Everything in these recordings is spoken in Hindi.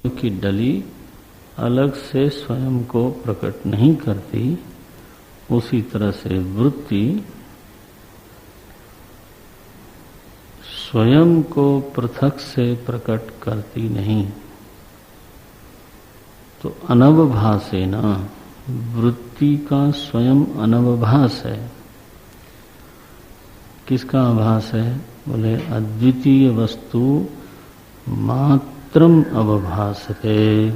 की डली अलग से स्वयं को प्रकट नहीं करती, उसी तरह से वृत्ति स्वयं को पृथक से प्रकट करती नहीं। तो अनवभासेन, वृत्ति का स्वयं अनवभास है। किसका आभास है? बोले अद्वितीय वस्तु मात्रम अवभासते।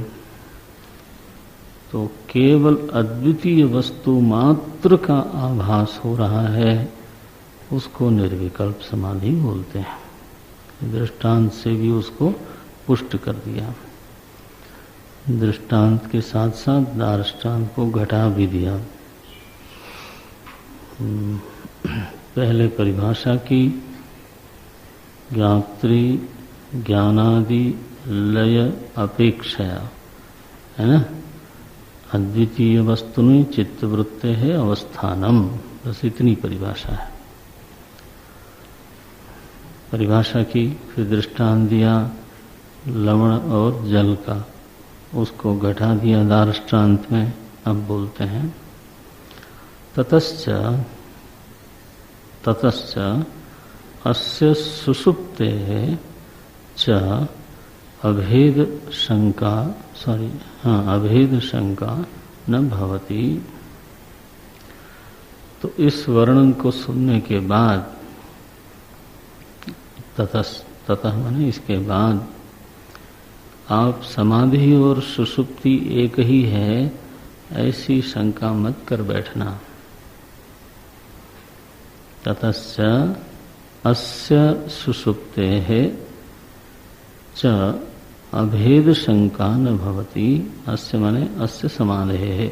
तो केवल अद्वितीय वस्तु मात्र का आभास हो रहा है, उसको निर्विकल्प समाधि बोलते हैं। दृष्टांत से भी उसको पुष्ट कर दिया। दृष्टांत के साथ साथ दार्ष्टान्त को घटा भी दिया। पहले परिभाषा की, ज्ञात्री ज्ञानादि लय अपेक्षया, है ना। अद्वितीय वस्तुनि चित्तवृत्ते है अवस्थानम, बस इतनी परिभाषा है। परिभाषा की, फिर दृष्टांत दिया लवण और जल का, उसको घटा दिया दार्ष्टान्त में। अब बोलते हैं ततश्च अस्य सुषुप्ते च अभेद शंका न भवति। तो इस वर्णन को सुनने के बाद, ततः माने इसके बाद, आप समाधि और सुषुप्ति एक ही है ऐसी शंका मत कर बैठना। ततश्च अस्य सुषुप्तेः च अभेद शंका न भवति। अस्य माने अस्य समाधेः,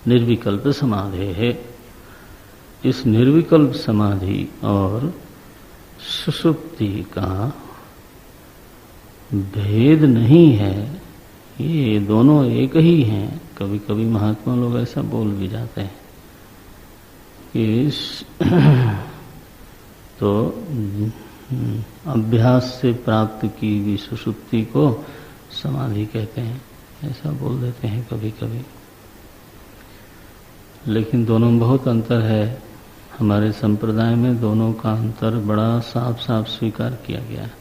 निर्विकल्प समाधेः। इस निर्विकल्प समाधि और सुषुप्ति का भेद नहीं है, ये दोनों एक ही हैं। कभी कभी महात्मा लोग ऐसा बोल भी जाते हैं कि तो अभ्यास से प्राप्त की हुई सुषुप्ति को समाधि कहते हैं, ऐसा बोल देते हैं कभी कभी। लेकिन दोनों में बहुत अंतर है। हमारे संप्रदाय में दोनों का अंतर बड़ा साफ साफ स्वीकार किया गया है।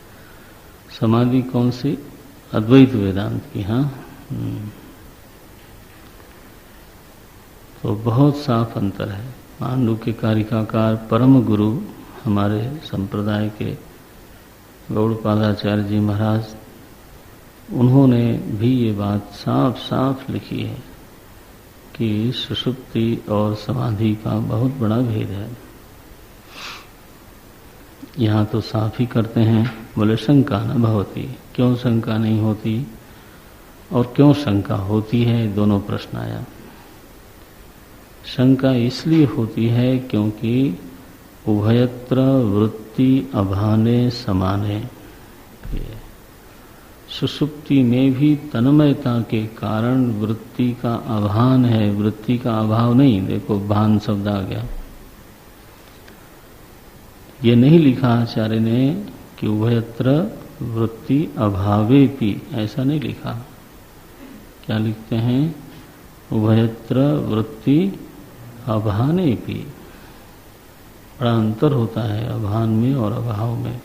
समाधि कौन सी? अद्वैत वेदांत की। हाँ, तो बहुत साफ अंतर है। मांडू के कारिकाकार परम गुरु हमारे संप्रदाय के गौड़पादाचार्य जी महाराज, उन्होंने भी ये बात साफ साफ लिखी है कि सुषुप्ति और समाधि का बहुत बड़ा भेद है। यहाँ तो साफ ही करते हैं, बोले शंका न भवति। क्यों शंका नहीं होती और क्यों शंका होती है, दोनों प्रश्न आया। शंका इसलिए होती है क्योंकि उभयत्र वृत्ति अभाने समाने। सुषुप्ति में भी तन्मयता के कारण वृत्ति का अभान है, वृत्ति का अभाव नहीं। देखो भान शब्द आ गया, ये नहीं लिखा आचार्य ने कि उभयत्र वृत्ति अभावेपि, ऐसा नहीं लिखा। क्या लिखते हैं? उभयत्र वृत्ति अभानेपि। बड़ा अंतर होता है अभान में और अभाव में।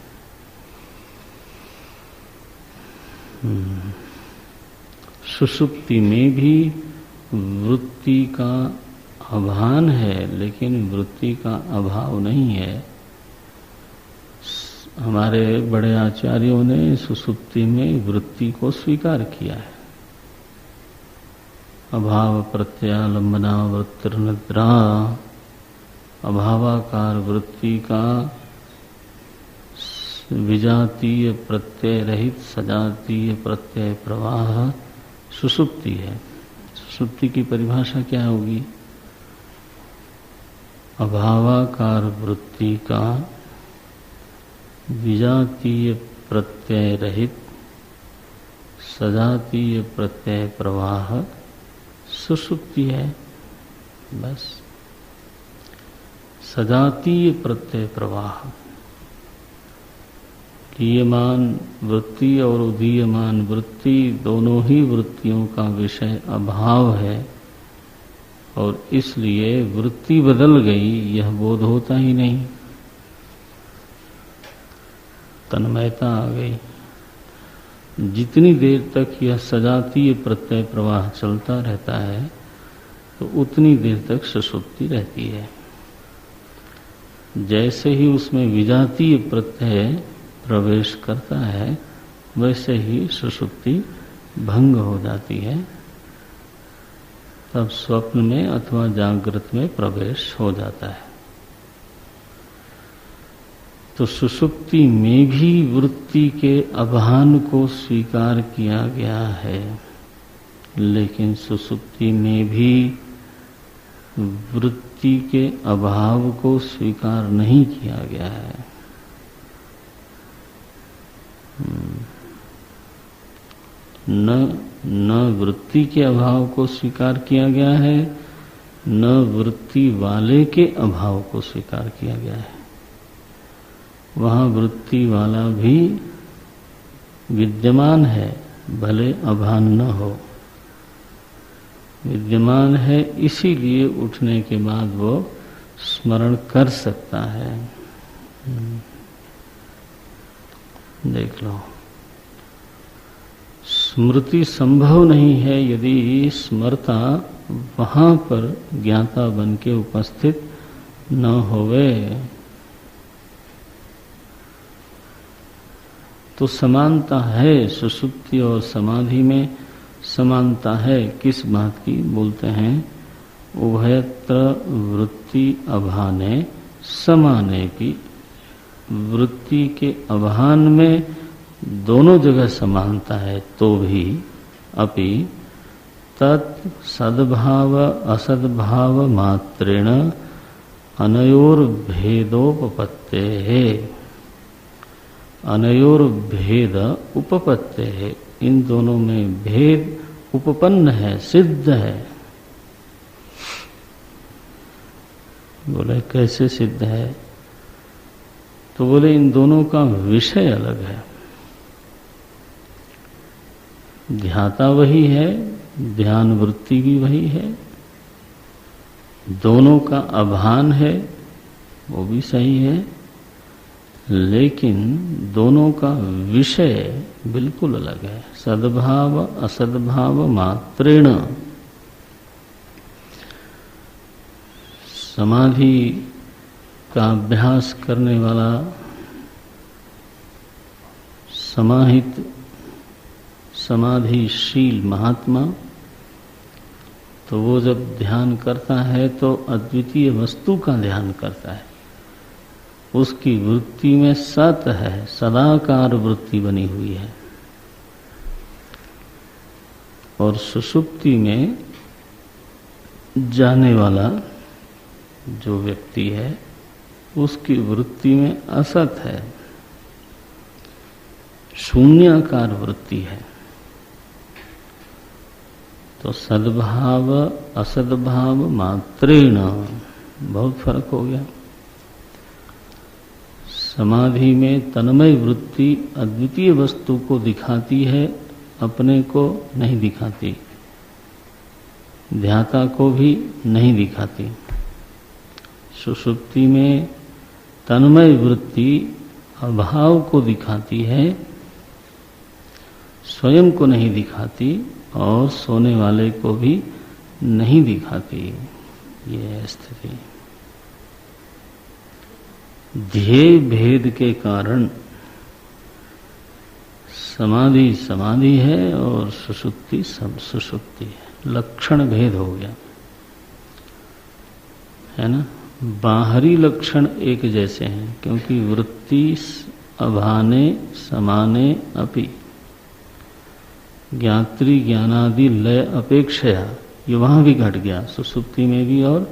सुषुप्ति में भी वृत्ति का अभान है, लेकिन वृत्ति का अभाव नहीं है। हमारे बड़े आचार्यों ने सुषुप्ति में वृत्ति को स्वीकार किया है। अभाव प्रत्यालंबना वृत्तिर्निद्रा, अभावाकार वृत्ति का विजातीय प्रत्यय रहित सजातीय प्रत्यय प्रवाह सुषुप्ति है। सुषुप्ति की परिभाषा क्या होगी? अभावाकार वृत्ति का विजातीय प्रत्यय रहित सजातीय प्रत्यय प्रवाह सुषुप्ति है। बस सजातीय प्रत्यय प्रवाह, लीयमान वृत्ति और उदीयमान वृत्ति दोनों ही वृत्तियों का विषय अभाव है और इसलिए वृत्ति बदल गई यह बोध होता ही नहीं, तन्मयता आ गई। जितनी देर तक यह सजातीय प्रत्यय प्रवाह चलता रहता है तो उतनी देर तक सुषुप्ति रहती है। जैसे ही उसमें विजातीय प्रत्यय प्रवेश करता है वैसे ही सुषुप्ति भंग हो जाती है, तब स्वप्न में अथवा जागृत में प्रवेश हो जाता है। तो सुषुप्ति में भी वृत्ति के अभान को स्वीकार किया गया है, लेकिन सुषुप्ति में भी वृत्ति के अभाव को स्वीकार नहीं किया गया है। न वृत्ति के अभाव को स्वीकार किया गया है, न वृत्ति वाले के अभाव को स्वीकार किया गया है। वहाँ वृत्ति वाला भी विद्यमान है, भले अभान न हो, विद्यमान है, इसीलिए उठने के बाद वो स्मरण कर सकता है। देख लो, स्मृति संभव नहीं है यदि स्मर्ता वहां पर ज्ञाता बन के उपस्थित न होवे। तो समानता है, सुषुप्ति और समाधि में समानता है। किस बात की? बोलते हैं उभयत्र वृत्ति अभाने समाने की। वृत्ति के अभान में दोनों जगह समानता है, तो भी अपि तत् सद्भाव असद्भाव मात्रेण अनयोर भेदोपपत्ते है, अनयोर भेद उपपत्ते है। इन दोनों में भेद उपपन्न है, सिद्ध है। बोले कैसे सिद्ध है? तो बोले इन दोनों का विषय अलग है। ध्याता वही है, ध्यान वृत्ति भी वही है, दोनों का अभान है, वो भी सही है, लेकिन दोनों का विषय बिल्कुल अलग है। सद्भाव असद्भाव मात्रेण। समाधि का अभ्यास करने वाला समाहित समाधिशील महात्मा, तो वो जब ध्यान करता है तो अद्वितीय वस्तु का ध्यान करता है। उसकी वृत्ति में सत है, सदाकार वृत्ति बनी हुई है। और सुषुप्ति में जाने वाला जो व्यक्ति है उसकी वृत्ति में असत है, शून्याकार वृत्ति है। तो सद्भाव असद्भाव मात्रेण बहुत फर्क हो गया। समाधि में तन्मय वृत्ति अद्वितीय वस्तु को दिखाती है, अपने को नहीं दिखाती, ध्याता को भी नहीं दिखाती। सुषुप्ति में तन्मय वृत्ति अभाव को दिखाती है, स्वयं को नहीं दिखाती और सोने वाले को भी नहीं दिखाती। ये है स्थिति। ध्येय भेद के कारण समाधि समाधि है और सुषुप्ति सुषुप्ति है। लक्षण भेद हो गया है ना। बाहरी लक्षण एक जैसे हैं, क्योंकि वृत्ति अभाने समाने अपि, ज्ञात्री ज्ञानादि लय अपेक्षया, ये वहां भी घट गया, सुषुप्ति में भी और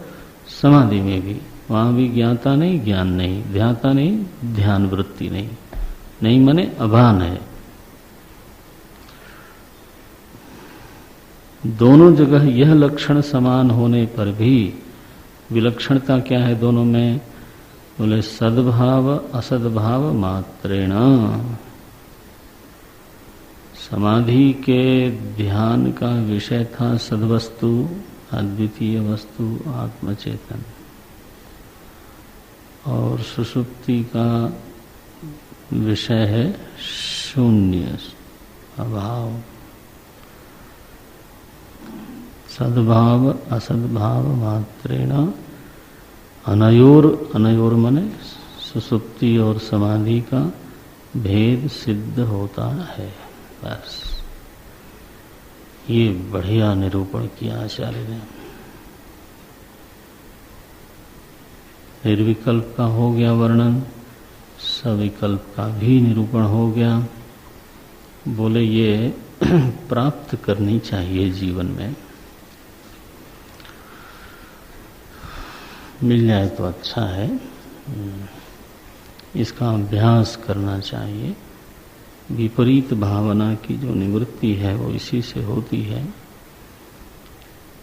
समाधि में भी। वहां भी ज्ञाता नहीं, ज्ञान नहीं, ध्याता नहीं, ध्यान वृत्ति नहीं, नहीं माने अभान है। दोनों जगह यह लक्षण समान होने पर भी विलक्षणता क्या है दोनों में? बोले सद्भाव असद्भाव मात्रेण। समाधि के ध्यान का विषय था सद्वस्तु, अद्वितीय वस्तु, आत्मचेतन, और सुषुप्ति का विषय है शून्य, अभाव। सद्भाव असद्भाव मात्रेण अनयोर, अनयोर मने सुसुप्ति और समाधि का भेद सिद्ध होता है। बस ये बढ़िया निरूपण किया आचार्य ने। निर्विकल्प का हो गया वर्णन, सविकल्प का भी निरूपण हो गया। बोले ये प्राप्त करनी चाहिए जीवन में, मिल जाए तो अच्छा है, इसका अभ्यास करना चाहिए। विपरीत भावना की जो निवृत्ति है वो इसी से होती है,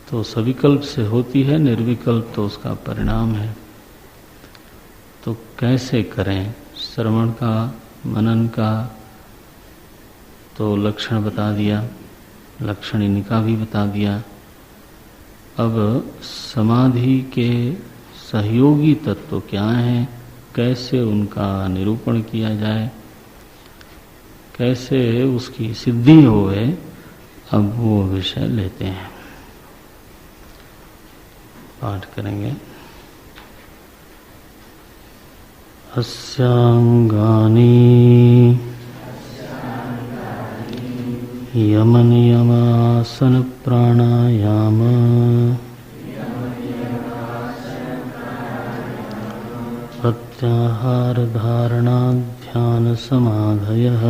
तो सविकल्प से होती है, निर्विकल्प तो उसका परिणाम है। तो कैसे करें? श्रवण का, मनन का तो लक्षण बता दिया, लक्षण इनका भी बता दिया। अब समाधि के सहयोगी तत्व क्या हैं, कैसे उनका निरूपण किया जाए, कैसे उसकी सिद्धि होए, अब वो विषय लेते हैं, पाठ करेंगे। अस्यांगानि यम नियमासन प्राणायाम प्रत्याहार धारणा ध्यान समाधयः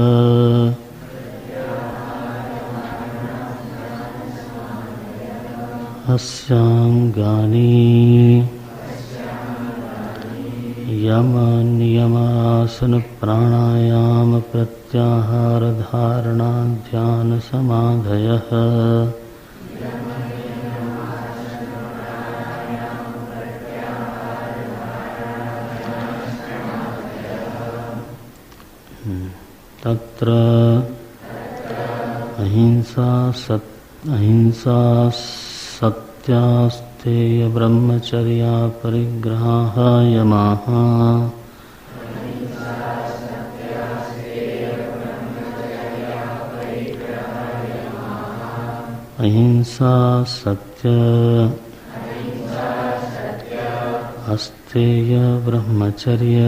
अस्यांगानि यम नियमासन प्राणायाम प्रत्याहार धारणा ध्यान समाधयः तत्र अहिंसा सत्यास्तेय ब्रह्मचर्या परिग्रहाः यमाः अहिंसा सत्य अस्तेय ब्रह्मचर्य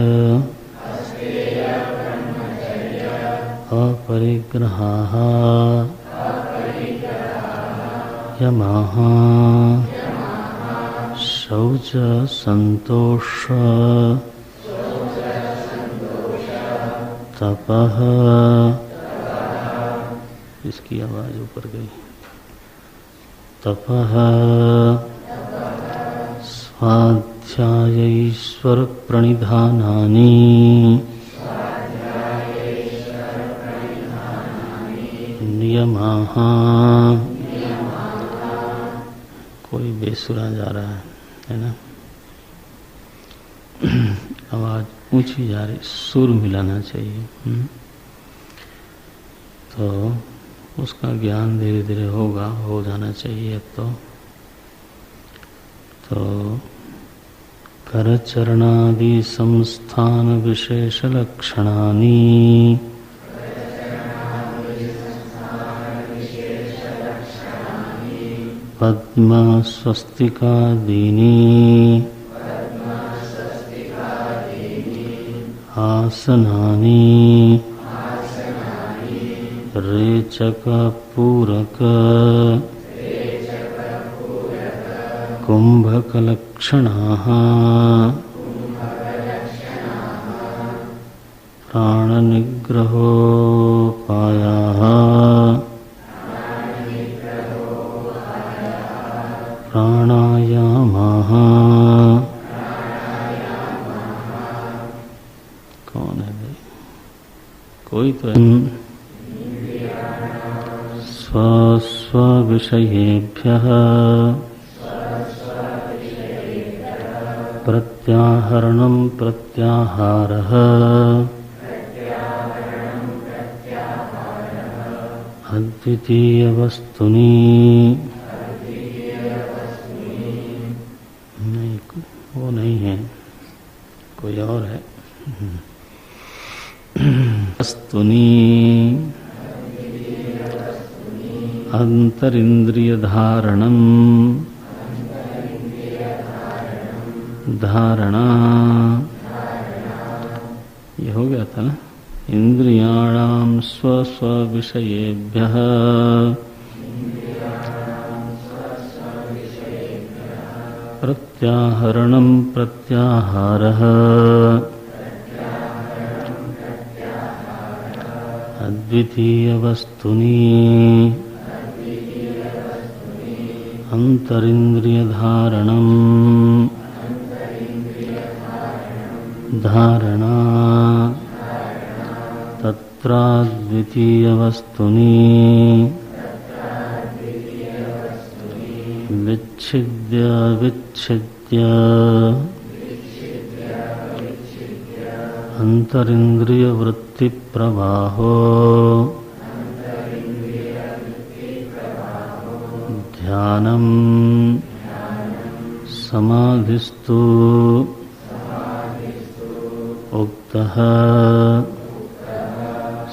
अपरिग्रहाः यमाः शौच संतोष तपः, इसकी आवाज ऊपर गई, तपः स्वाध्यायैश्वर प्रणिधानानि नियमाः। कोई बेसुरा जा रहा है ना, आवाज ऊंची जा रही, सुर मिलाना चाहिए। तो उसका ज्ञान धीरे धीरे होगा, हो जाना चाहिए। अब तो करचरणादि संस्थान विशेष लक्षणानि पद्म स्वस्तिकादीनि आसनानि रेचक पूरक कुंभक लक्षणाः प्राण निग्रहोपायाः प्राणायामाः। कौन है भाई? कोई तो है। स्व विषयेभ्यः प्रत्याहरणं प्रत्याहारः अद्वितीयवस्तुनि। नहीं, वो नहीं है, कोई और है। वस्तुनि अंतरिंद्रिय धारणम धारणा, ये हो गया था ना। इंद्रियाणाम स्व स्व विषयेभ्यः प्रत्याहरणं प्रत्याहारः अद्वितीयवस्तुनि अंतरिंद्रियधारणं धारणा तत्राद्वितीयवस्तुनि विच्छिद्य विच्छिद्य अंतरिंद्रिय वृत्ति प्रवाहो ध्यानम समाधिस्तु उक्तः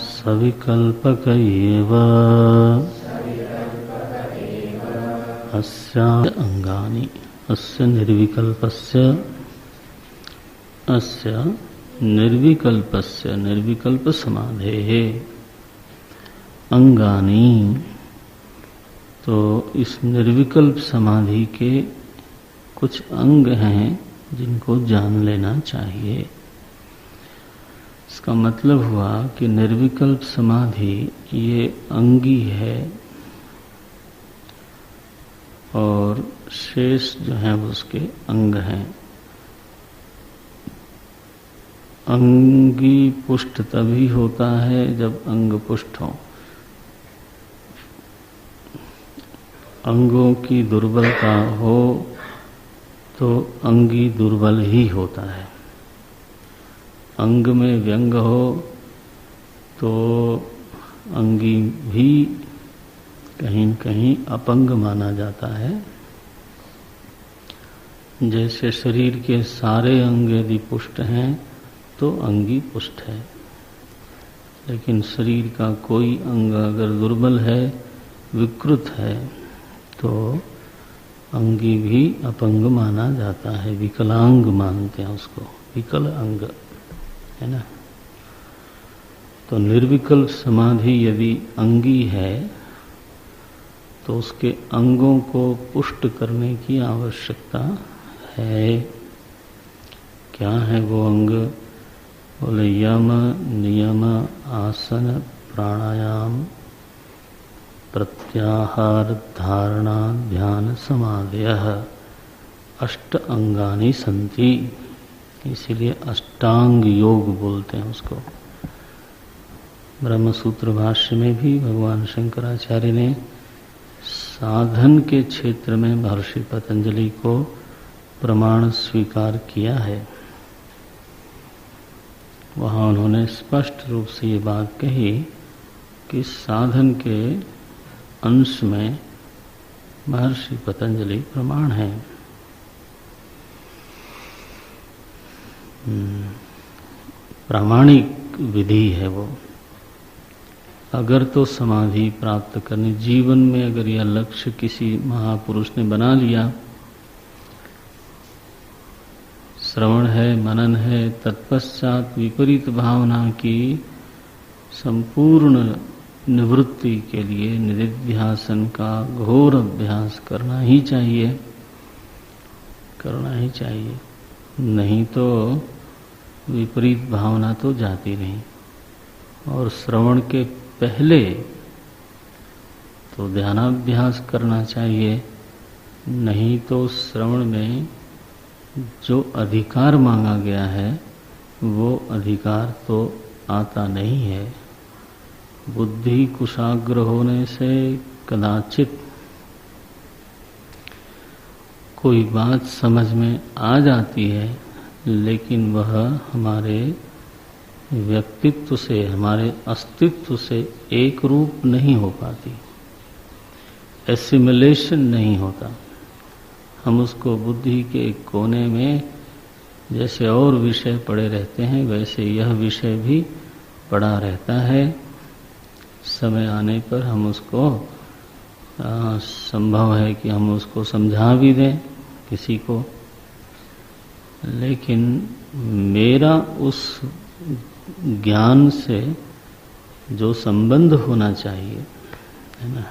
सविकल्पक एव अस्या अंगानि। अस्य निर्विकल्पस्य अस्य निर्विकल्पस्य निर्विकल्प समाधेः अंगानि। तो इस निर्विकल्प समाधि के कुछ अंग हैं जिनको जान लेना चाहिए। इसका मतलब हुआ कि निर्विकल्प समाधि ये अंगी है और शेष जो है वो उसके अंग हैं। अंगी पुष्ट तभी होता है जब अंग पुष्ट हो। अंगों की दुर्बलता हो तो अंगी दुर्बल ही होता है। अंग में व्यंग हो तो अंगी भी कहीं कहीं अपंग माना जाता है। जैसे शरीर के सारे अंग यदि पुष्ट हैं तो अंगी पुष्ट है, लेकिन शरीर का कोई अंग अगर दुर्बल है, विकृत है, तो अंगी भी अपंग माना जाता है। विकलांग मानते हैं उसको, विकल अंग है ना। तो निर्विकल्प समाधि यदि अंगी है तो उसके अंगों को पुष्ट करने की आवश्यकता है। क्या है वो अंग? बोले यम नियम आसन प्राणायाम प्रत्याहार धारणा ध्यान समाधयः अष्ट अंगानि सन्ति। इसीलिए अष्टांग योग बोलते हैं उसको। ब्रह्मसूत्र भाष्य में भी भगवान शंकराचार्य ने साधन के क्षेत्र में महर्षि पतंजलि को प्रमाण स्वीकार किया है। वहाँ उन्होंने स्पष्ट रूप से ये बात कही कि साधन के अंश में महर्षि पतंजलि प्रमाण है। प्रामाणिक विधि है वो। अगर तो समाधि प्राप्त करनी, जीवन में अगर यह लक्ष्य किसी महापुरुष ने बना लिया, श्रवण है, मनन है, तत्पश्चात विपरीत भावना की संपूर्ण निवृत्ति के लिए निधिध्यासन का घोर अभ्यास करना ही चाहिए, करना ही चाहिए। नहीं तो विपरीत भावना तो जाती नहीं। और श्रवण के पहले तो ध्यानाभ्यास करना चाहिए, नहीं तो श्रवण में जो अधिकार मांगा गया है वो अधिकार तो आता नहीं है। बुद्धि कुशाग्र होने से कदाचित कोई बात समझ में आ जाती है, लेकिन वह हमारे व्यक्तित्व से, हमारे अस्तित्व से एक रूप नहीं हो पाती, एसिमिलेशन नहीं होता। हम उसको बुद्धि के एक कोने में जैसे और विषय पड़े रहते हैं, वैसे यह विषय भी पड़ा रहता है। समय आने पर हम उसको संभव है कि हम उसको समझा भी दें किसी को, लेकिन मेरा उस ज्ञान से जो संबंध होना चाहिए, है ना,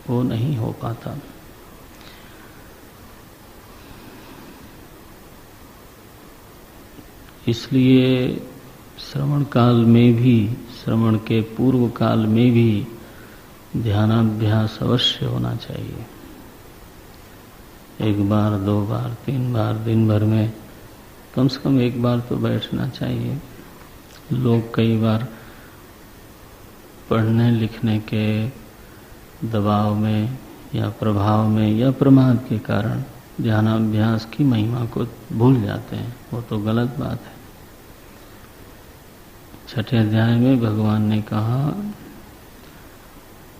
वो नहीं हो पाता। इसलिए श्रवण काल में भी, श्रवण के पूर्व काल में भी ध्यानाभ्यास अवश्य होना चाहिए। एक बार, 2 बार, 3 बार, दिन भर में कम से कम एक बार तो बैठना चाहिए। लोग कई बार पढ़ने लिखने के दबाव में या प्रभाव में या प्रमाद के कारण ध्यानाभ्यास की महिमा को भूल जाते हैं। वो तो गलत बात है। 6ठे अध्याय में भगवान ने कहा,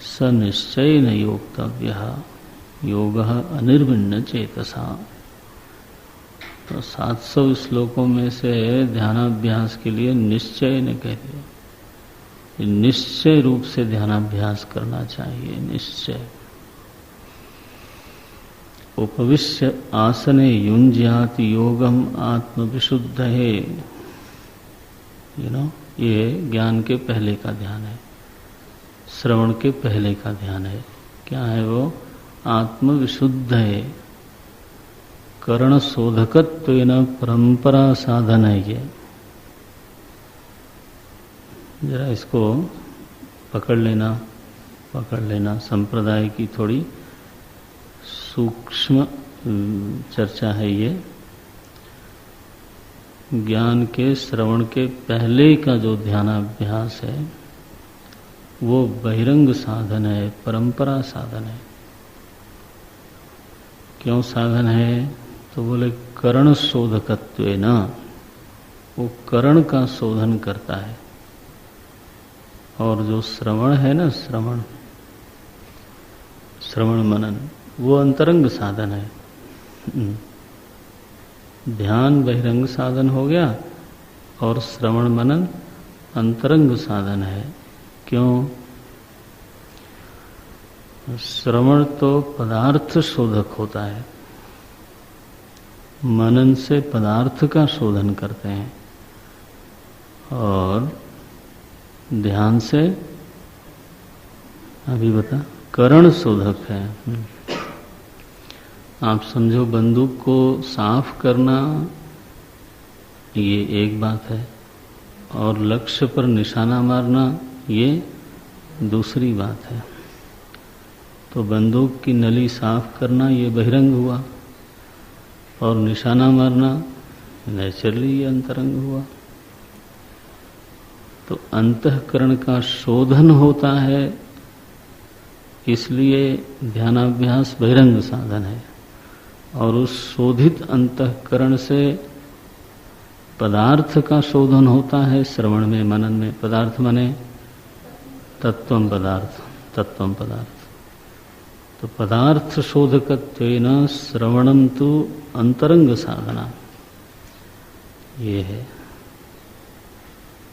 स निश्चयेन योक्तव्यः योगः अनिर्विण्ण चेतसा। तो 700 श्लोकों में से ध्यानाभ्यास के लिए निश्चय ने कह दिया, निश्चय रूप से ध्यानाभ्यास करना चाहिए। निश्चय। उपविश्य आसने युञ्ज्यात योगम आत्मविशुद्धये। ये ज्ञान के पहले का ध्यान है, श्रवण के पहले का ध्यान है। क्या है वो? आत्मविशुद्धये। कर्ण शोधकत्वेन परंपरा साधन है ये। जरा इसको पकड़ लेना। संप्रदाय की थोड़ी सूक्ष्म चर्चा है ये। ज्ञान के श्रवण के पहले का जो ध्यानाभ्यास है वो बहिरंग साधन है, परंपरा साधन है। क्यों साधन है? तो बोले कर्ण शोधकत्वेन, वो कर्ण का शोधन करता है। और जो श्रवण है ना, श्रवण मनन, वो अंतरंग साधन है। ध्यान बहिरंग साधन हो गया और श्रवण मनन अंतरंग साधन है। क्यों? श्रवण तो पदार्थ शोधक होता है, मनन से पदार्थ का शोधन करते हैं, और ध्यान से अभी बता करण शोधक है। आप समझो बंदूक को साफ करना ये एक बात है, और लक्ष्य पर निशाना मारना ये दूसरी बात है। तो बंदूक की नली साफ करना ये बहिरंग हुआ, और निशाना मारना नेचुरली ये अंतरंग हुआ। तो अंतःकरण का शोधन होता है, इसलिए ध्यानाभ्यास बहिरंग साधन है। और उस शोधित अंतःकरण से पदार्थ का शोधन होता है श्रवण में, मनन में। पदार्थ माने तत्वम पदार्थ, तत्वम पदार्थ। तो पदार्थ शोधकत्वेन श्रवणम तु अंतरंग साधना, ये है।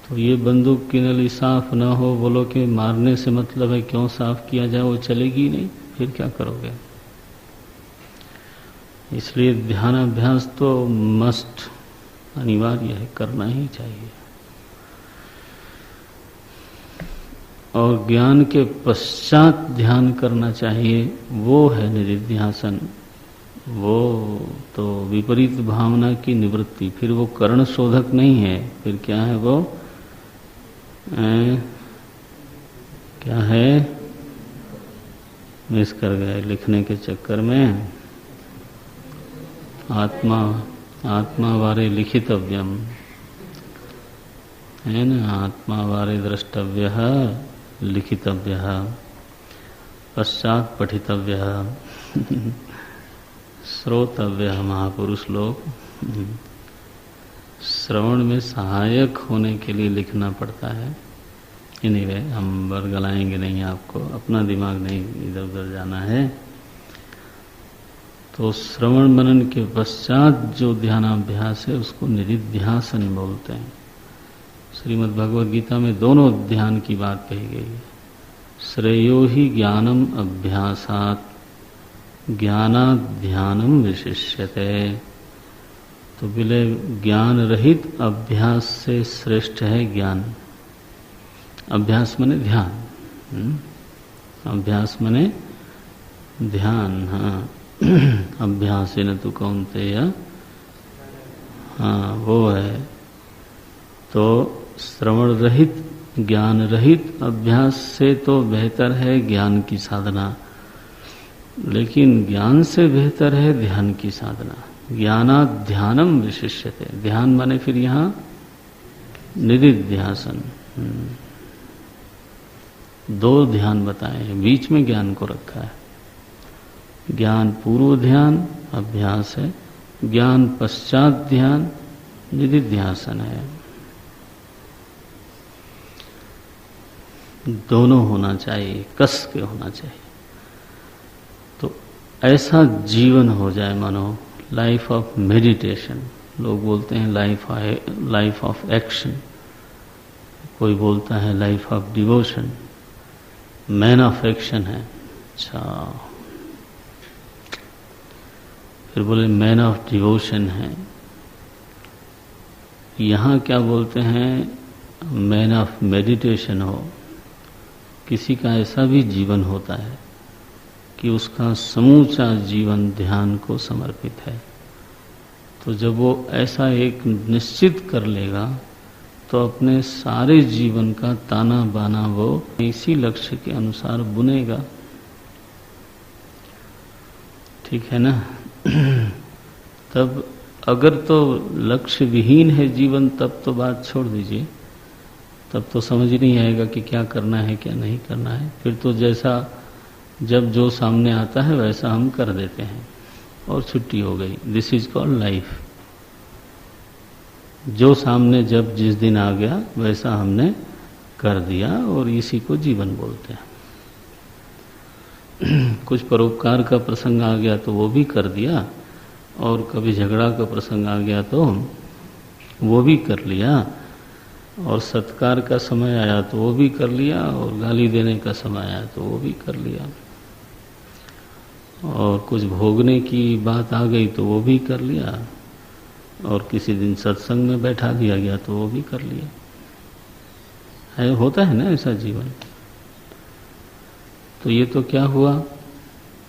तो ये बंदूक की नली साफ न हो, बोलो कि मारने से मतलब है, क्यों साफ किया जाए, वो चलेगी नहीं, फिर क्या करोगे? इसलिए ध्यानाभ्यास तो मस्ट, अनिवार्य है, करना ही चाहिए। और ज्ञान के पश्चात ध्यान करना चाहिए, वो है निधिध्यासन। वो तो विपरीत भावना की निवृत्ति, फिर वो कर्ण शोधक नहीं है, फिर क्या है वो? क्या है? मिस कर गए लिखने के चक्कर में। आत्मा वारे लिखितव्यम है ना, आत्मा वारे द्रष्टव्य लिखितव्य पश्चात पठितव्य। श्रोतव्य महापुरुष लोग श्रवण में सहायक होने के लिए लिखना पड़ता है। एनीवे, हम बरगलाएंगे नहीं आपको, अपना दिमाग नहीं इधर उधर जाना है। तो श्रवण मनन के पश्चात जो ध्यानाभ्यास है उसको निधिध्यासन बोलते हैं। श्रीमद् भगवद गीता में दोनों ध्यान की बात कही गई है। श्रेयो ही ज्ञानम अभ्यासात ज्ञानात् ध्यानम विशिष्यते। तो बोले ज्ञान रहित अभ्यास से श्रेष्ठ है ज्ञान। अभ्यास माने ध्यान, अभ्यास माने ध्यान। हाँ, अभ्यास न तो कौन्तेय, हाँ वो है। तो श्रवण रहित ज्ञान रहित अभ्यास से तो बेहतर है ज्ञान की साधना, लेकिन ज्ञान से बेहतर है ध्यान की साधना। ज्ञानात् ध्यानम विशिष्यते। ध्यान माने फिर यहाँ निधिध्यासन। दो ध्यान बताए हैं, बीच में ज्ञान को रखा है। ज्ञान पूर्व ध्यान अभ्यास है, ज्ञान पश्चात ध्यान निधिध्यासन है। दोनों होना चाहिए, कस के होना चाहिए। तो ऐसा जीवन हो जाए मानो लाइफ ऑफ मेडिटेशन। लोग बोलते हैं लाइफ ऑफ एक्शन, कोई बोलता है life of devotion. Man of action है। अच्छा, फिर बोले मैन ऑफ डिवोशन है। यहाँ क्या बोलते हैं, मैन ऑफ मेडिटेशन हो। किसी का ऐसा भी जीवन होता है कि उसका समूचा जीवन ध्यान को समर्पित है। तो जब वो ऐसा एक निश्चित कर लेगा तो अपने सारे जीवन का ताना बाना वो इसी लक्ष्य के अनुसार बुनेगा। ठीक है ना। तब अगर तो लक्ष्य विहीन है जीवन, तब तो बात छोड़ दीजिए, तब तो समझ ही नहीं आएगा कि क्या करना है क्या नहीं करना है। फिर तो जैसा जब जो सामने आता है वैसा हम कर देते हैं और छुट्टी हो गई। This is called life. जो सामने जब जिस दिन आ गया वैसा हमने कर दिया और इसी को जीवन बोलते हैं। कुछ परोपकार का प्रसंग आ गया तो वो भी कर दिया, और कभी झगड़ा का प्रसंग आ गया तो वो भी कर लिया, और सत्कार का समय आया तो वो भी कर लिया, और गाली देने का समय आया तो वो भी कर लिया, और कुछ भोगने की बात आ गई तो वो भी कर लिया, और किसी दिन सत्संग में बैठा दिया गया तो वो भी कर लिया। है, होता है ना ऐसा जीवन। तो ये तो क्या हुआ,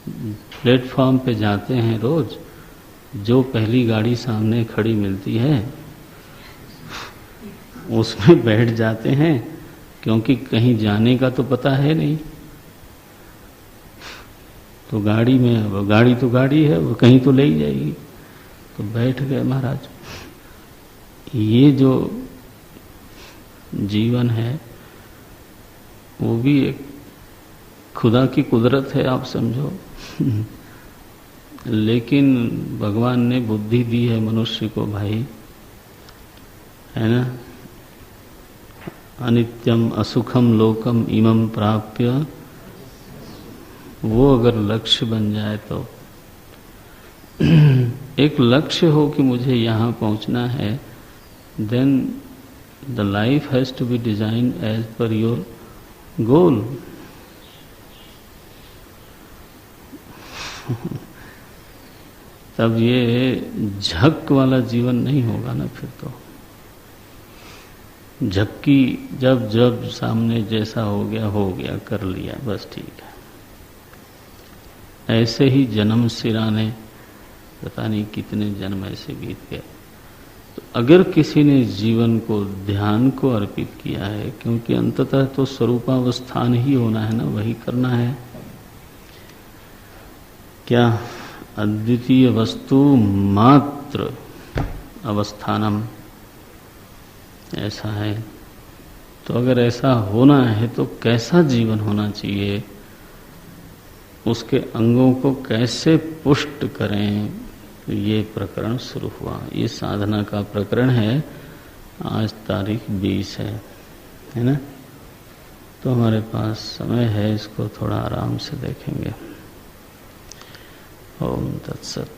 प्लेटफॉर्म पे जाते हैं रोज, जो पहली गाड़ी सामने खड़ी मिलती है उसमें बैठ जाते हैं, क्योंकि कहीं जाने का तो पता है नहीं। तो गाड़ी में, वो गाड़ी तो गाड़ी है, वो कहीं तो ले ही जाएगी, तो बैठ गए महाराज। ये जो जीवन है वो भी एक खुदा की कुदरत है, आप समझो। लेकिन भगवान ने बुद्धि दी है मनुष्य को भाई, है ना। अनित्यम असुखम लोकम इमं प्राप्य, वो अगर लक्ष्य बन जाए तो एक लक्ष्य हो कि मुझे यहाँ पहुँचना है, then the life has to be designed as per your goal. तब ये झक वाला जीवन नहीं होगा ना। फिर तो झक्की, जब जब सामने जैसा हो गया कर लिया, बस ठीक है। ऐसे ही जन्म सिराने, पता नहीं कितने जन्म ऐसे बीत गए। तो अगर किसी ने जीवन को ध्यान को अर्पित किया है, क्योंकि अंततः तो स्वरूपावस्थान ही होना है ना, वही करना है। क्या अद्वितीय वस्तु मात्र अवस्थानम, ऐसा है। तो अगर ऐसा होना है तो कैसा जीवन होना चाहिए, उसके अंगों को कैसे पुष्ट करें, तो ये प्रकरण शुरू हुआ। ये साधना का प्रकरण है। आज तारीख 20 है ना। तो हमारे पास समय है, इसको थोड़ा आराम से देखेंगे। ओम तत्सत।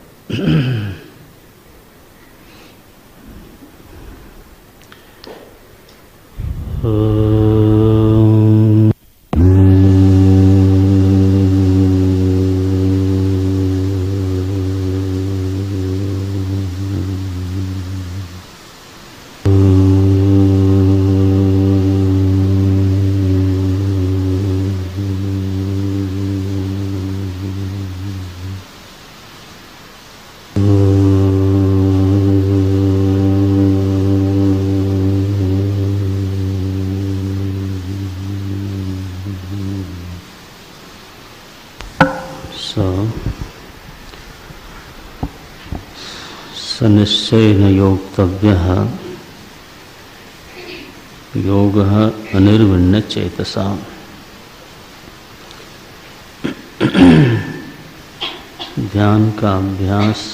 निश्चयेन योक्तव्यः योगः अनिर्विण्ण चेतसा। ध्यान का अभ्यास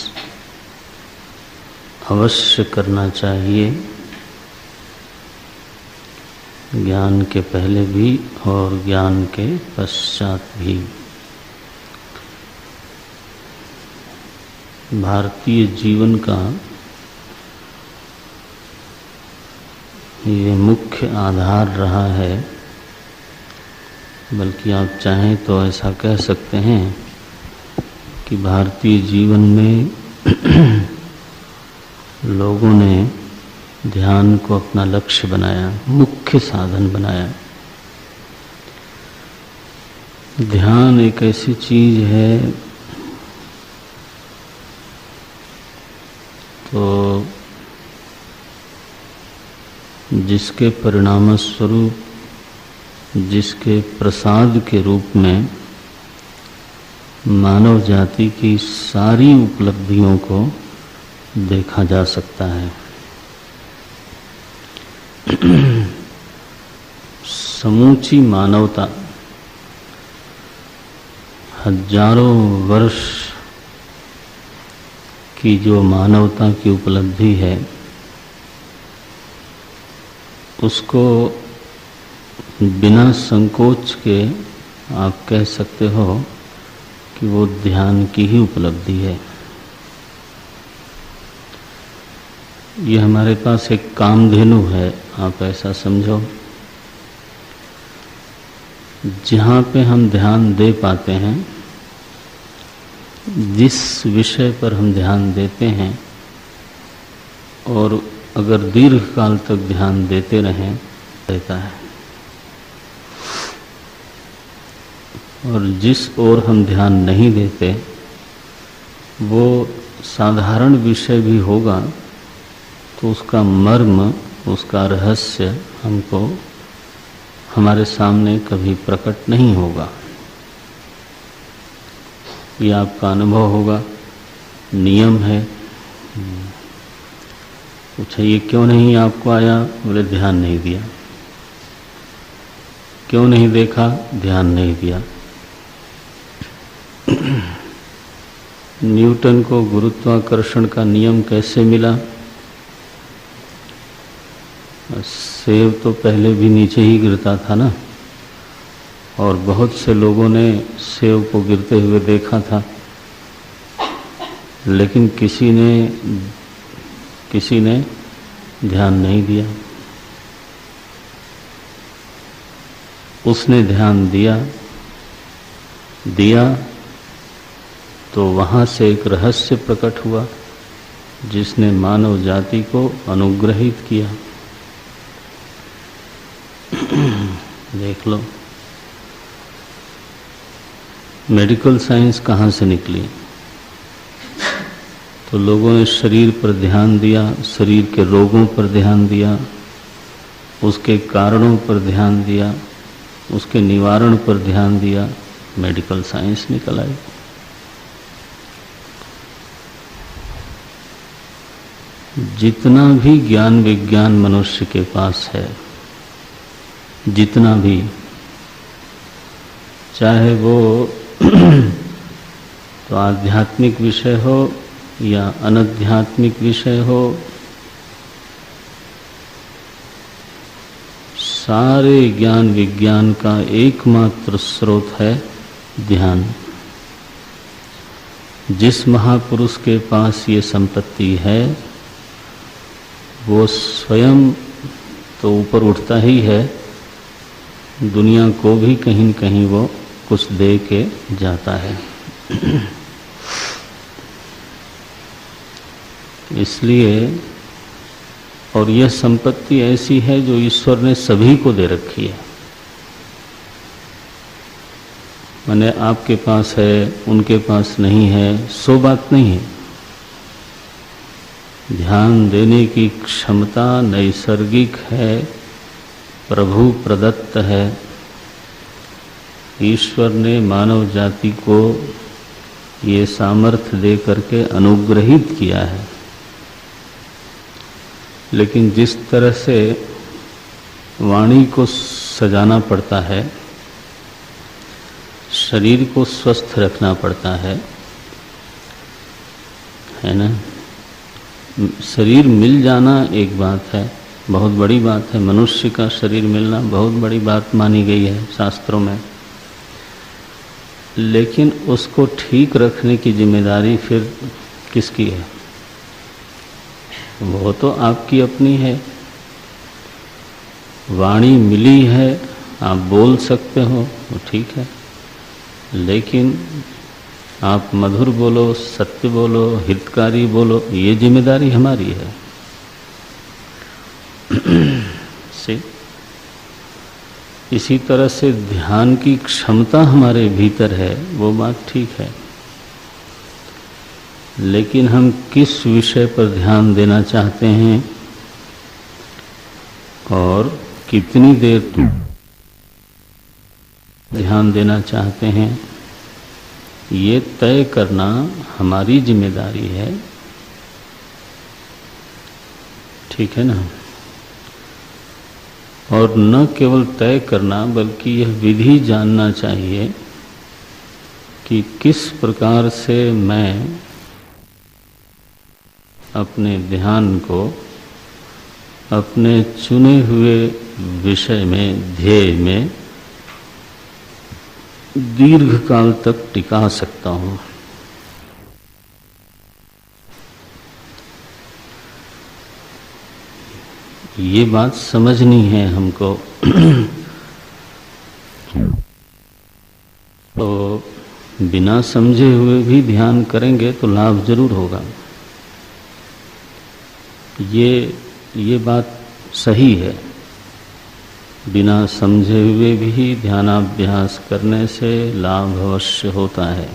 अवश्य करना चाहिए, ज्ञान के पहले भी और ज्ञान के पश्चात भी। भारतीय जीवन का ये मुख्य आधार रहा है, बल्कि आप चाहें तो ऐसा कह सकते हैं कि भारतीय जीवन में लोगों ने ध्यान को अपना लक्ष्य बनाया, मुख्य साधन बनाया। ध्यान एक ऐसी चीज है तो जिसके परिणाम स्वरूप, जिसके प्रसाद के रूप में मानव जाति की सारी उपलब्धियों को देखा जा सकता है। समूची मानवता हजारों वर्ष की जो मानवता की उपलब्धि है, उसको बिना संकोच के आप कह सकते हो कि वो ध्यान की ही उपलब्धि है। ये हमारे पास एक कामधेनु है, आप ऐसा समझो। जहाँ पे हम ध्यान दे पाते हैं, जिस विषय पर हम ध्यान देते हैं और अगर दीर्घ काल तक ध्यान देते रहें, रहता है। और जिस ओर हम ध्यान नहीं देते, वो साधारण विषय भी होगा तो उसका मर्म, उसका रहस्य हमको हमारे सामने कभी प्रकट नहीं होगा। ये आपका अनुभव होगा, नियम है। पूछा ये क्यों नहीं आपको आया? बोले ध्यान नहीं दिया। क्यों नहीं देखा? ध्यान नहीं दिया। न्यूटन को गुरुत्वाकर्षण का नियम कैसे मिला? सेब तो पहले भी नीचे ही गिरता था ना, और बहुत से लोगों ने सेब को गिरते हुए देखा था, लेकिन किसी ने ध्यान नहीं दिया। उसने ध्यान दिया तो वहां से एक रहस्य प्रकट हुआ जिसने मानव जाति को अनुग्रहित किया। देख लो, मेडिकल साइंस कहाँ से निकली? तो लोगों ने शरीर पर ध्यान दिया, शरीर के रोगों पर ध्यान दिया, उसके कारणों पर ध्यान दिया, उसके निवारण पर ध्यान दिया, मेडिकल साइंस निकल आई। जितना भी ज्ञान विज्ञान मनुष्य के पास है, जितना भी, चाहे वो तो आध्यात्मिक विषय हो या अनाध्यात्मिक विषय हो, सारे ज्ञान विज्ञान का एकमात्र स्रोत है ध्यान। जिस महापुरुष के पास ये संपत्ति है वो स्वयं तो ऊपर उठता ही है, दुनिया को भी कहीं न कहीं वो कुछ दे के जाता है। इसलिए, और यह संपत्ति ऐसी है जो ईश्वर ने सभी को दे रखी है। माने आपके पास है, उनके पास नहीं है, सो बात नहीं है। ध्यान देने की क्षमता नैसर्गिक है, प्रभु प्रदत्त है। ईश्वर ने मानव जाति को ये सामर्थ्य दे करके अनुग्रहित किया है। लेकिन जिस तरह से वाणी को सजाना पड़ता है, शरीर को स्वस्थ रखना पड़ता है ना। शरीर मिल जाना एक बात है, बहुत बड़ी बात है। मनुष्य का शरीर मिलना बहुत बड़ी बात मानी गई है शास्त्रों में। लेकिन उसको ठीक रखने की जिम्मेदारी फिर किसकी है? वो तो आपकी अपनी है। वाणी मिली है, आप बोल सकते हो, वो ठीक है। लेकिन आप मधुर बोलो, सत्य बोलो, हितकारी बोलो, ये जिम्मेदारी हमारी है। इसी तरह से ध्यान की क्षमता हमारे भीतर है, वो बात ठीक है। लेकिन हम किस विषय पर ध्यान देना चाहते हैं और कितनी देर ध्यान देना चाहते हैं, ये तय करना हमारी जिम्मेदारी है। ठीक है ना? और न केवल तय करना बल्कि यह विधि जानना चाहिए कि किस प्रकार से मैं अपने ध्यान को अपने चुने हुए विषय में, ध्येय में दीर्घ काल तक टिका सकता हूँ। ये बात समझनी है हमको। तो बिना समझे हुए भी ध्यान करेंगे तो लाभ जरूर होगा। ये बात सही है। बिना समझे हुए भी ध्यानाभ्यास करने से लाभ अवश्य होता है।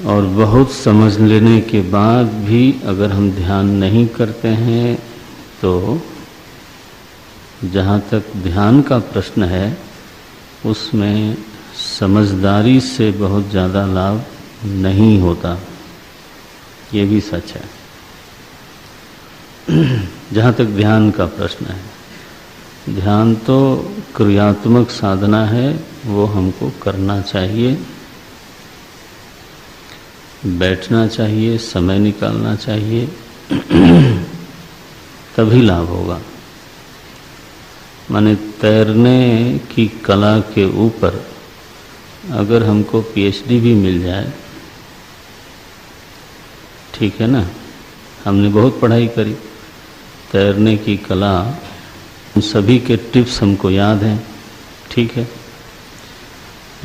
और बहुत समझ लेने के बाद भी अगर हम ध्यान नहीं करते हैं तो जहाँ तक ध्यान का प्रश्न है उसमें समझदारी से बहुत ज़्यादा लाभ नहीं होता। ये भी सच है। जहाँ तक ध्यान का प्रश्न है, ध्यान तो क्रियात्मक साधना है, वो हमको करना चाहिए, बैठना चाहिए, समय निकालना चाहिए, तभी लाभ होगा। माने तैरने की कला के ऊपर अगर हमको पीएचडी भी मिल जाए, ठीक है ना, हमने बहुत पढ़ाई करी, तैरने की कला, उन सभी के टिप्स हमको याद हैं, ठीक है,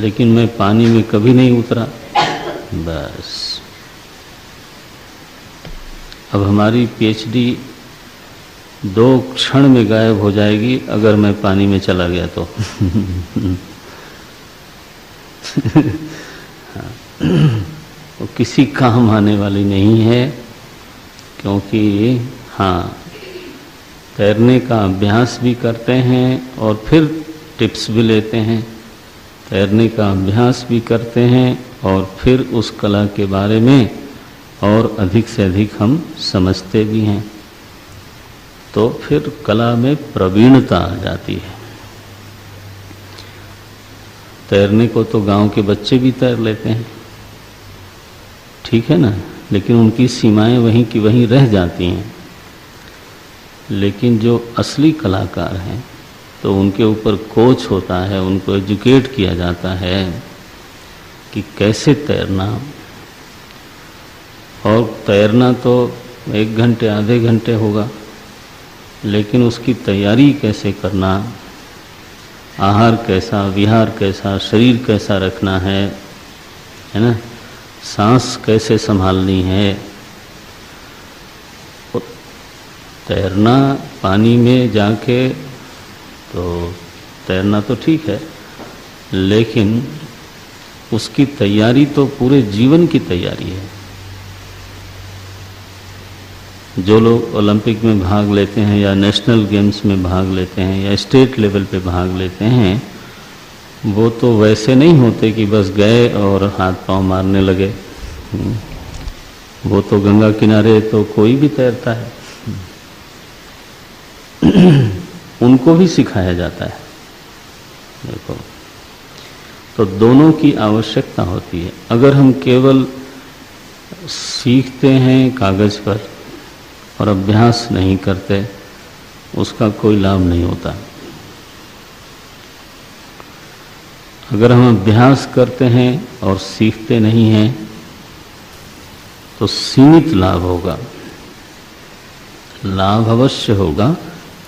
लेकिन मैं पानी में कभी नहीं उतरा, बस अब हमारी पीएचडी 2 क्षण में गायब हो जाएगी अगर मैं पानी में चला गया तो। वो किसी काम आने वाली नहीं है, क्योंकि हाँ, तैरने का अभ्यास भी करते हैं और फिर टिप्स भी लेते हैं, तैरने का अभ्यास भी करते हैं और फिर उस कला के बारे में और अधिक से अधिक हम समझते भी हैं, तो फिर कला में प्रवीणता आ जाती है। तैरने को तो गांव के बच्चे भी तैर लेते हैं, ठीक है ना, लेकिन उनकी सीमाएं वहीं की वहीं रह जाती हैं। लेकिन जो असली कलाकार हैं तो उनके ऊपर कोच होता है, उनको एजुकेट किया जाता है कि कैसे तैरना। और तैरना तो 1 घंटे आधे घंटे होगा, लेकिन उसकी तैयारी कैसे करना, आहार कैसा, विहार कैसा, शरीर कैसा रखना है ना, सांस कैसे संभालनी है। तैरना पानी में जाके तो तैरना तो ठीक है, लेकिन उसकी तैयारी तो पूरे जीवन की तैयारी है। जो लोग ओलंपिक में भाग लेते हैं या नेशनल गेम्स में भाग लेते हैं या स्टेट लेवल पे भाग लेते हैं, वो तो वैसे नहीं होते कि बस गए और हाथ पांव मारने लगे। वो तो गंगा किनारे तो कोई भी तैरता है, उनको भी सिखाया जाता है। देखो, तो दोनों की आवश्यकता होती है। अगर हम केवल सीखते हैं कागज पर और अभ्यास नहीं करते, उसका कोई लाभ नहीं होता। अगर हम अभ्यास करते हैं और सीखते नहीं हैं तो सीमित लाभ होगा। लाभ अवश्य होगा,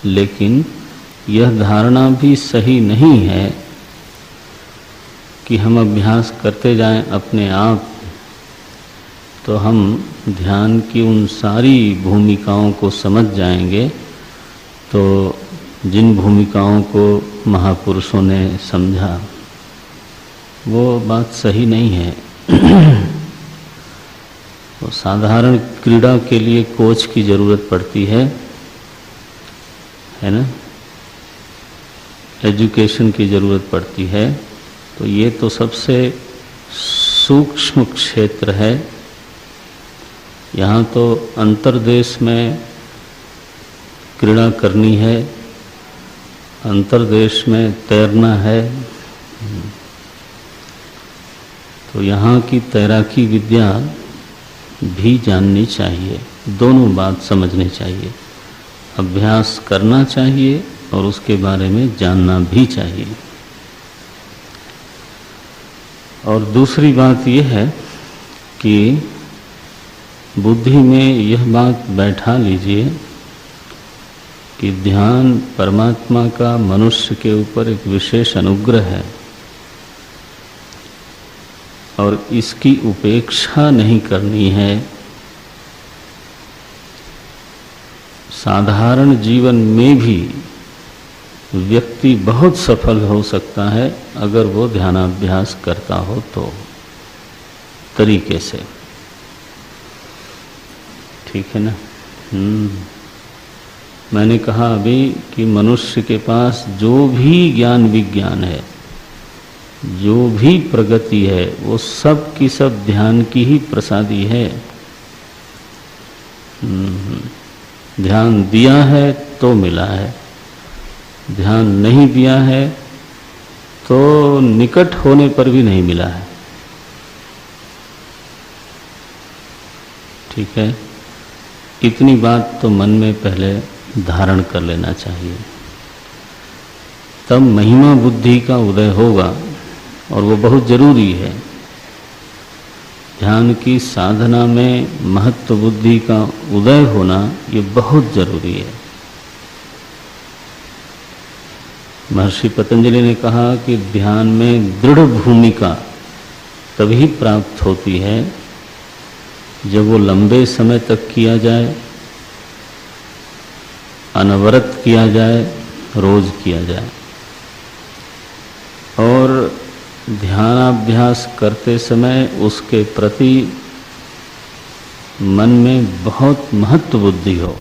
लेकिन यह धारणा भी सही नहीं है कि हम अभ्यास करते जाएं अपने आप तो हम ध्यान की उन सारी भूमिकाओं को समझ जाएंगे। तो जिन भूमिकाओं को महापुरुषों ने समझा, वो बात सही नहीं है। तो साधारण क्रीड़ा के लिए कोच की जरूरत पड़ती है ना, एजुकेशन की जरूरत पड़ती है। तो ये तो सबसे सूक्ष्म क्षेत्र है। यहाँ तो अंतर्देश में क्रीड़ा करनी है, अंतर्देश में तैरना है। तो यहाँ की तैराकी विद्या भी जाननी चाहिए, दोनों बात समझनी चाहिए। अभ्यास करना चाहिए और उसके बारे में जानना भी चाहिए। और दूसरी बात यह है कि बुद्धि में यह बात बैठा लीजिए कि ध्यान परमात्मा का मनुष्य के ऊपर एक विशेष अनुग्रह है और इसकी उपेक्षा नहीं करनी है। साधारण जीवन में भी व्यक्ति बहुत सफल हो सकता है अगर वो ध्यानाभ्यास करता हो तो तरीके से, ठीक है ना। मैंने कहा अभी कि मनुष्य के पास जो भी ज्ञान विज्ञान है, जो भी प्रगति है, वो सब की सब ध्यान की ही प्रसादी है। ध्यान दिया है तो मिला है, ध्यान नहीं दिया है तो निकट होने पर भी नहीं मिला है, ठीक है। इतनी बात तो मन में पहले धारण कर लेना चाहिए, तब महिमा बुद्धि का उदय होगा और वो बहुत जरूरी है। ध्यान की साधना में महत्व बुद्धि का उदय होना ये बहुत जरूरी है। महर्षि पतंजलि ने कहा कि ध्यान में दृढ़ भूमिका तभी प्राप्त होती है जब वो लंबे समय तक किया जाए, अनवरत किया जाए, रोज किया जाए। और ध्यानाभ्यास करते समय उसके प्रति मन में बहुत महत्व बुद्धि हो।